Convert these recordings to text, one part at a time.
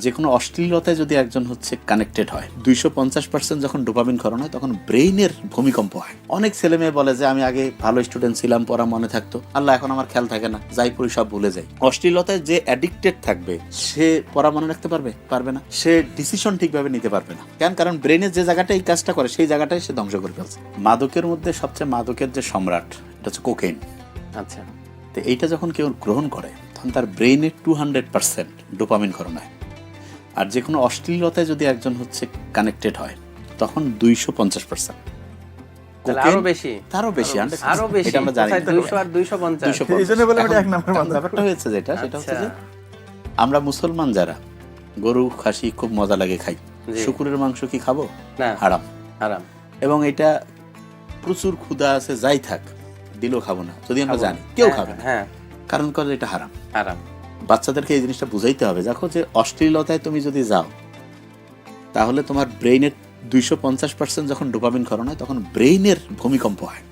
যে কোনো অশ্লীলতায় যদি একজন হচ্ছে কানেক্টেড হয় 250% যখন ডোপামিন ক্ষরণ হয় তখন ব্রেইনের ভূমিকম্প হয়। অনেক ছেলে মেয়ে বলে যে আমি আগে ভালো স্টুডেন্ট ছিলাম, পড়া মনে থাকতো, আল্লাহ এখন আমার খেয়াল থাকে না, যাই পড়ি সব ভুলে যাই। অশ্লীলতায় যে অ্যাডিক্টেড থাকবে সে পড়া মনে রাখতে পারবে? পারবে না। সে ডিসিশন ঠিকভাবে নিতে পারবে না। কেন? কারণ ব্রেনের যে জায়গাটা এই কাজটা করে সেই জায়গাটাই সে ধ্বংস করে ফেলছে। মাদকের মধ্যে সবচেয়ে মাদকের যে সম্রাট এটা হচ্ছে কোকেইন। আচ্ছা, তো এইটা যখন কেউ গ্রহণ করে তখন তার ব্রেইনে 200% ডোপামিন ক্ষরণ হয়। আর যে কোনো অশ্লীলতায় যদি একজন হচ্ছে কানেক্টেড হয় তখন 250%। আরো বেশি, তারও বেশি, আরো বেশি, এটা আমরা জানি। 200 আর 250। এইজন্য বলে এটা এক নাম্বার মাদক। ব্যাপারটা হয়েছে যেটা, সেটা হচ্ছে যে আমরা মুসলমান যারা গরু খাসি খুব মজা লাগে খাই, শুকুরের মাংস কি খাবো? না, হারাম। হারাম। এবং এটা প্রচুর ক্ষুধা আছে, যাই থাক দিলেও খাবো না, যদি আমরা জানি কেউ খাবে না। হ্যাঁ, কারণ করে এটা হারাম। হারাম। বাচ্চাদেরকে এই জিনিসটা বুঝাইতে হবে, দেখো যে অশ্লীলতায় তুমি যদি যাও তাহলে তোমার ব্রেইনের 250% যখন ডোপামিন ক্ষরণ হয় তখন ব্রেইনের ভূমিকম্প হয়।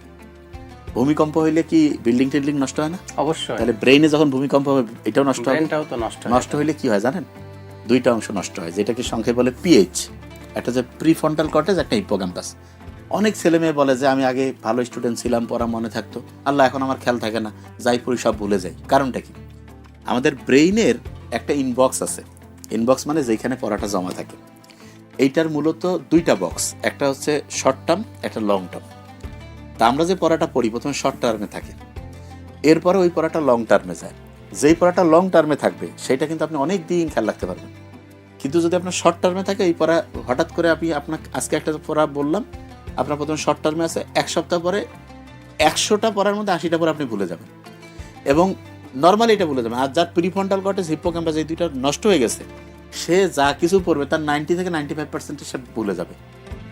ভূমিকম্প হইলে কি বিল্ডিং টিল্ডিং নষ্ট হয় না? অবশ্যই। তাহলে ব্রেইনে যখন ভূমিকম্প হবে এটাও নষ্ট হয়। ব্রেনটাও তো নষ্ট হয়। নষ্ট হইলে কি হয় জানেন? দুইটা অংশ নষ্ট হয়, যেটাকে সংক্ষেপে বলে পিএইচ। একটা যে প্রিফ্রন্টাল কর্টেক্স, একটা হিপোক্যাম্পাস। অনেক ছেলে মেয়ে বলে যে আমি আগে ভালো স্টুডেন্ট ছিলাম, পড়া মনে থাকতো, আল্লাহ এখন আমার খেয়াল থাকে না, যাই পড়ি সব ভুলে যাই। কারণটা কি? আমাদের ব্রেইনের একটা ইনবক্স আছে। ইনবক্স মানে যেখানে পড়াটা জমা থাকে। এইটার মূলত দুইটা বক্স, একটা হচ্ছে শর্ট টার্ম, একটা লং টার্ম। তা আমরা যে পড়াটা পড়ি প্রথমে শর্ট টার্মে থাকে, এরপরে ওই পড়াটা লং টার্মে যায়। যেই পড়াটা লং টার্মে থাকবে সেটা কিন্তু আপনি অনেক দিন খেয়াল রাখতে পারবেন। কিন্তু যদি আপনার শর্ট টার্মে থাকে, এই পড়া হঠাৎ করে আমি আপনাকে আজকে একটা পড়া বললাম, আপনার প্রথমে শর্ট টার্মে আছে, এক সপ্তাহ পরে 100টা পড়ার মধ্যে 80টা পরে আপনি ভুলে যাবেন এবং নর্মালি এটা ভুলে যাবেন। আর যার প্রিফ্রন্টাল কর্টেক্স, হিপোক্যাম্পাস, এই দুইটা নষ্ট হয়ে গেছে, সে যা কিছু পড়বে তার 90 থেকে 95% সে ভুলে যাবে।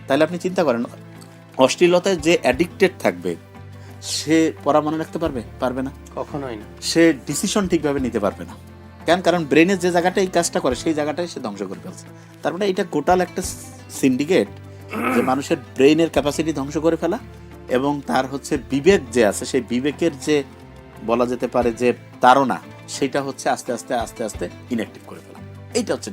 তাহলে আপনি চিন্তা করেন, অশ্লীলতায় যে অ্যাডিক্টেড থাকবে সে পড়া মনে রাখতে পারবে? পারবে না। কখনোই না। সে ডিসিশন ঠিকভাবে নিতে পারবে না। কেন? কারণ ব্রেনের যে জায়গাটা এই কাজটা করে সেই জায়গাটাই সে ধ্বংস করে ফেলছে। তার মানে এটা গোটাল একটা সিন্ডিকেট যে মানুষের ব্রেইনের ক্যাপাসিটি ধ্বংস করে ফেলা এবং তার হচ্ছে বিবেক যে আছে সেই বিবেকের যে বলা যেতে পারে যে তাড়না, সেটা হচ্ছে আস্তে আস্তে আস্তে আস্তে ইনঅ্যাক্টিভ করে ফেলা। এইটা হচ্ছে